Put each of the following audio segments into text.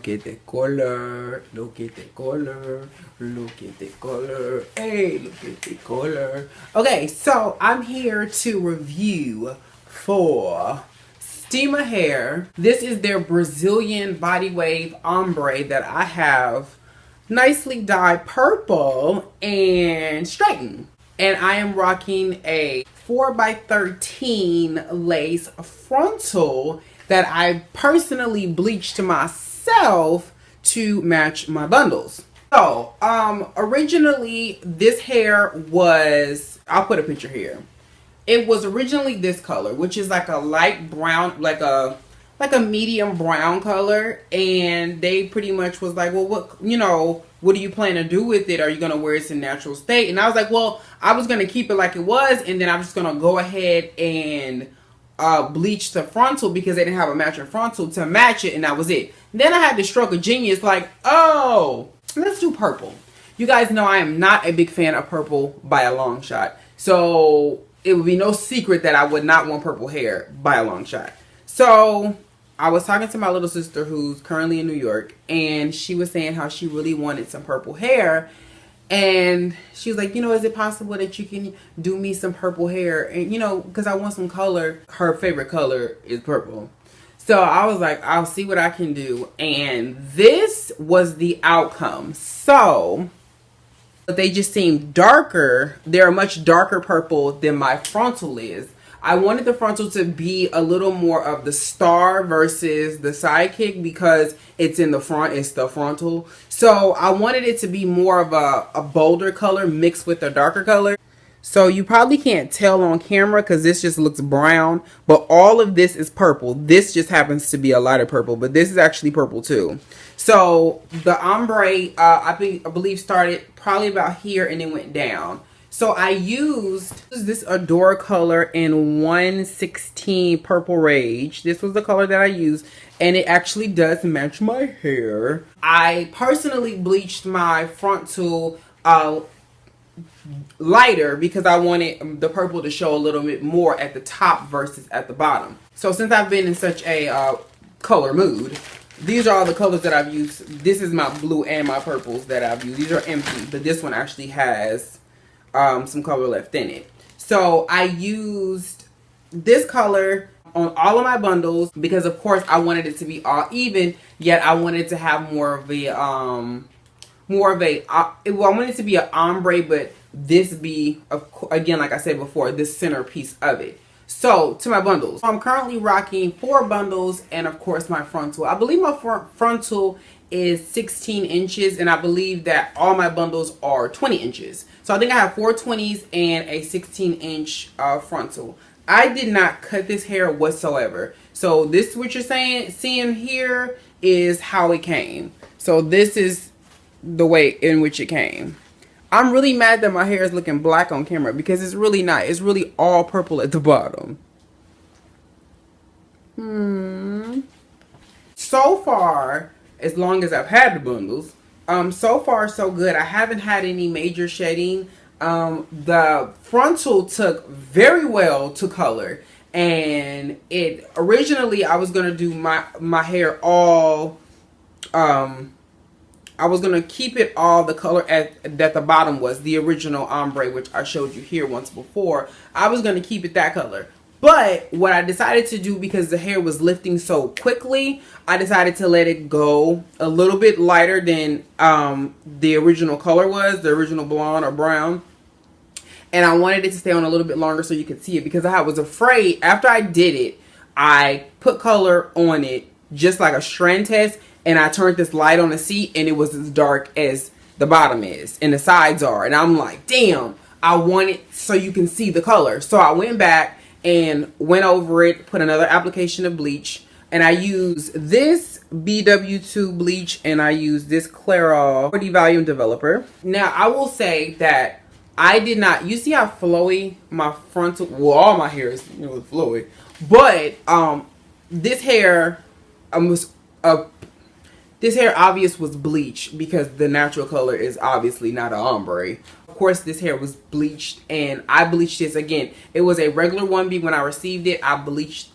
Look at the color, look at the color, look at the color, hey, look at the color. Okay, so I'm here to review for Stema hair. This is their Brazilian body wave ombre that I have nicely dyed purple and straightened. And I am rocking a 4x13 lace frontal that I personally bleached to myself to match my bundles. So, originally this hair was, I'll put a picture here. It was originally this color, which is like a light brown, like a medium brown color. And they pretty much was like, well, what do you plan to do with it? Are you going to wear it in natural state? And I was like, well, I was going to keep it like it was. And then I'm just going to go ahead and bleach the frontal because they didn't have a matching frontal to match it. And that was it. Then I had the stroke of genius like, oh, let's do purple. You guys know I am not a big fan of purple by a long shot. So it would be no secret that I would not want purple hair by a long shot. So I was talking to my little sister who's currently in New York, and she was saying how she really wanted some purple hair. And she was like, is it possible that you can do me some purple hair? And, because I want some color. Her favorite color is purple. So I was like, I'll see what I can do. And this was the outcome. So they just seem darker. They're a much darker purple than my frontal is. I wanted the frontal to be a little more of the star versus the sidekick because it's in the front, it's the frontal. So I wanted it to be more of a bolder color mixed with a darker color. So you probably can't tell on camera because this just looks brown, but all of this is purple. This just happens to be a lighter purple, but this is actually purple too. So the ombre, I believe started probably about here and then went down. So I used this Adora color in 116 Purple Rage. This was the color that I used, and it actually does match my hair. I personally bleached my frontal lighter because I wanted the purple to show a little bit more at the top versus at the bottom. So since I've been in such a color mood, these are all the colors that I've used. This is my blue and my purples that I've used. These are empty, but this one actually has some color left in it. So I used this color on all of my bundles because of course I wanted it to be all even, yet I wanted to have more of a I wanted it to be an ombre, but this be, again, like I said before, this centerpiece of it. So to my bundles, I'm currently rocking 4 bundles and of course my frontal. I believe my frontal is 16 inches and I believe that all my bundles are 20 inches. So I think I have 4 20s and a 16-inch frontal. I did not cut this hair whatsoever. So this, what you're seeing here is how it came. So this is the way in which it came. I'm really mad that my hair is looking black on camera because it's really not. It's really all purple at the bottom. So far, as long as I've had the bundles, so far so good. I haven't had any major shedding. The frontal took very well to color, and it originally I was gonna do my hair all I was gonna keep it all the color that the bottom was, the original ombre, which I showed you here once before. I was gonna keep it that color. But what I decided to do, because the hair was lifting so quickly, I decided to let it go a little bit lighter than the original color was, the original blonde or brown. And I wanted it to stay on a little bit longer so you could see it, because I was afraid after I did it, I put color on it just like a strand test, and I turned this light on the seat and it was as dark as the bottom is and the sides are. And I'm like, damn, I want it so you can see the color. So I went back and went over it, put another application of bleach, and I use this BW2 bleach and I use this Clairol 40 volume developer. Now I will say that I did not, you see how flowy my frontal, well, all my hair is flowy, but this hair this hair obvious was bleached because the natural color is obviously not an ombre. Of course, this hair was bleached, and I bleached this again. It was a regular 1B when I received it. I bleached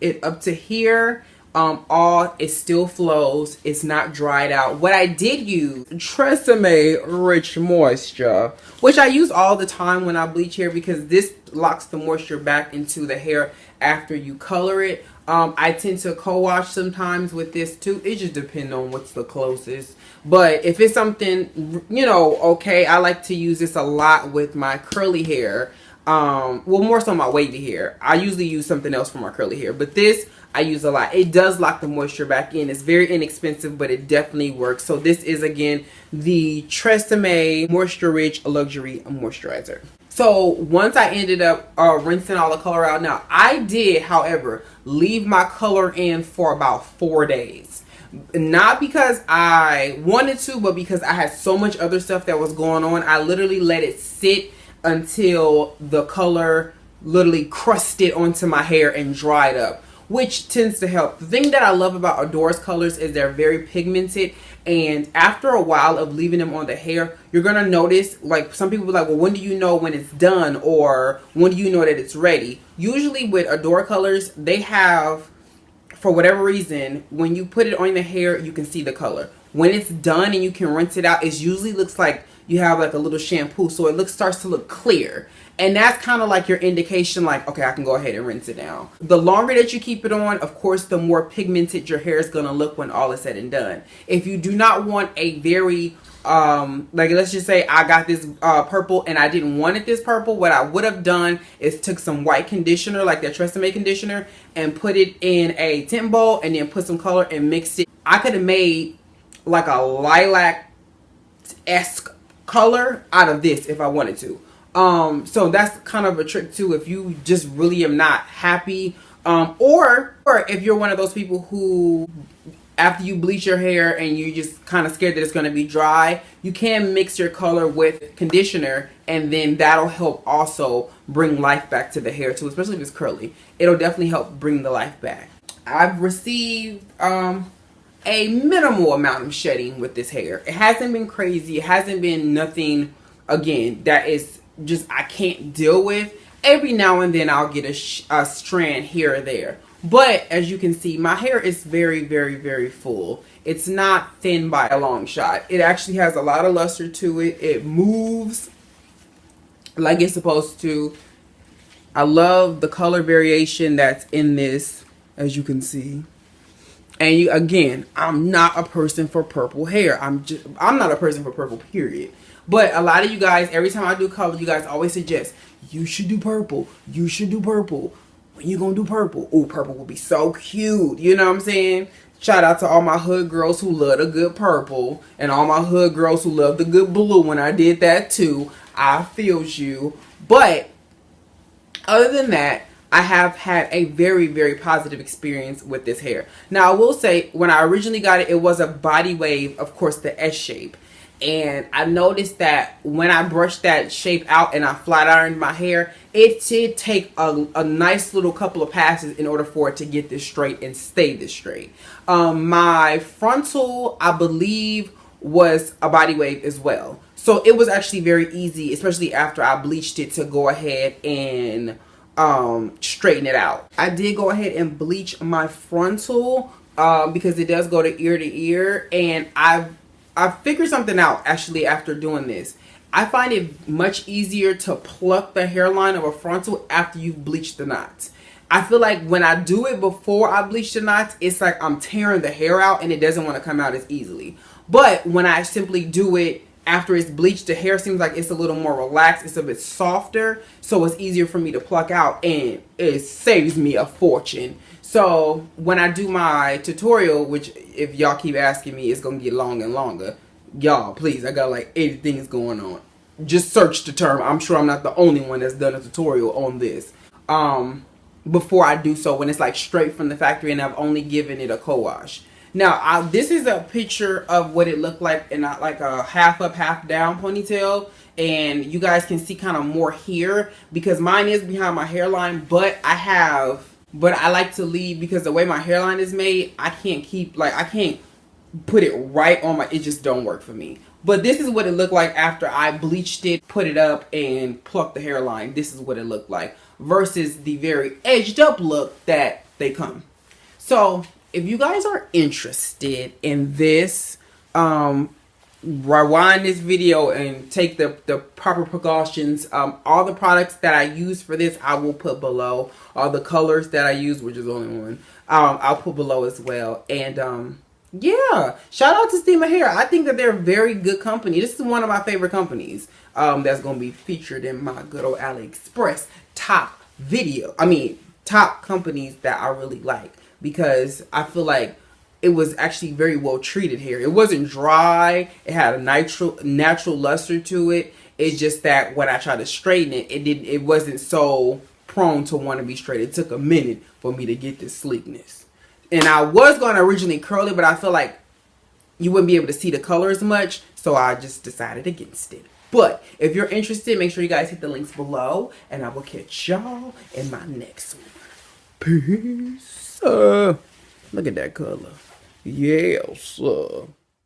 it up to here All it still flows. It's not dried out. What I did use, Tresemme Rich Moisture, which I use all the time when I bleach hair because this locks the moisture back into the hair after you color it. I tend to co-wash sometimes with this too. It just depends on what's the closest. But if it's something, you know, okay, I like to use this a lot with my curly hair. Well, more so my wavy hair. I usually use something else for my curly hair, but this I use a lot. It does lock the moisture back in. It's very inexpensive, but it definitely works. So this is, again, the Tresemme Moisture Rich Luxury Moisturizer. So once I ended up rinsing all the color out, now I did, however, leave my color in for about 4 days. Not because I wanted to, but because I had so much other stuff that was going on. I literally let it sit until the color literally crusted onto my hair and dried up, which tends to help. The thing that I love about Adore's colors is they're very pigmented, and after a while of leaving them on the hair, you're gonna notice, like, some people are like, well, when do you know when it's done, or when do you know that it's ready? Usually with Adore colors, they have, for whatever reason, when you put it on the hair, you can see the color. When it's done and you can rinse it out, it usually looks like you have like a little shampoo, so it starts to look clear. And that's kind of like your indication, like, okay, I can go ahead and rinse it down. The longer that you keep it on, of course, the more pigmented your hair is going to look when all is said and done. If you do not want a very, like, let's just say I got this purple and I didn't want it this purple, what I would have done is took some white conditioner, like that Tresemme conditioner, and put it in a tint bowl and then put some color and mixed it. I could have made like a lilac-esque color out of this if I wanted to. So that's kind of a trick too if you just really am not happy, or if you're one of those people who, after you bleach your hair and you're just kind of scared that it's going to be dry, you can mix your color with conditioner, and then that'll help also bring life back to the hair too, especially if it's curly. It'll definitely help bring the life back. I've received a minimal amount of shedding with this hair. It hasn't been crazy. It hasn't been nothing, again, that is just I can't deal with. Every now and then I'll get a strand here or there. But as you can see, my hair is very, very, very full. It's not thin by a long shot. It actually has a lot of luster to it. It moves like it's supposed to. I love the color variation that's in this, as you can see. And you, again, I'm not a person for purple hair. I'm not a person for purple, period. But a lot of you guys, every time I do color, you guys always suggest, you should do purple. You should do purple. When you gonna do purple? Oh, purple will be so cute. You know what I'm saying? Shout out to all my hood girls who love a good purple, and all my hood girls who love the good blue when I did that too. I feels you. But other than that, I have had a very, very positive experience with this hair. Now, I will say, when I originally got it, it was a body wave, of course, the S shape. And I noticed that when I brushed that shape out and I flat ironed my hair, it did take a nice little couple of passes in order for it to get this straight and stay this straight. My frontal, I believe, was a body wave as well. So it was actually very easy, especially after I bleached it, to go ahead and straighten it out. I did go ahead and bleach my frontal because it does go to ear, and I figured something out actually after doing this. I find it much easier to pluck the hairline of a frontal after you've bleached the knots. I feel like when I do it before I bleach the knots, it's like I'm tearing the hair out and it doesn't want to come out as easily. But when I simply do it after it's bleached, the hair seems like it's a little more relaxed. It's a bit softer, so it's easier for me to pluck out, and it saves me a fortune. So when I do my tutorial, which if y'all keep asking me, it's going to get longer and longer. Y'all, please, I got like 80 things going on. Just search the term. I'm sure I'm not the only one that's done a tutorial on this. Before I do so, when it's like straight from the factory and I've only given it a co-wash. Now, this is a picture of what it looked like in like a half up, half down ponytail. And you guys can see kind of more here because mine is behind my hairline, but I like to leave, because the way my hairline is made, I can't put it right on it just don't work for me. But this is what it looked like after I bleached it, put it up, and plucked the hairline. This is what it looked like versus the very edged up look that they come. So if you guys are interested in this, rewind this video and take the proper precautions. All the products that I use for this, I will put below. All the colors that I use, which is only one, I'll put below as well. And yeah, shout out to Stema Hair. I think that they're a very good company. This is one of my favorite companies that's going to be featured in my good old AliExpress top video. I mean, top companies that I really like, because I feel like it was actually very well treated hair. It wasn't dry. It had a natural luster to it. It's just that when I tried to straighten it, it wasn't so prone to want to be straight. It took a minute for me to get this sleekness. And I was going to originally curl it, but I feel like you wouldn't be able to see the color as much, so I just decided against it. But if you're interested, make sure you guys hit the links below, and I will catch y'all in my next one. Peace. Look at that color. Yeah, sir.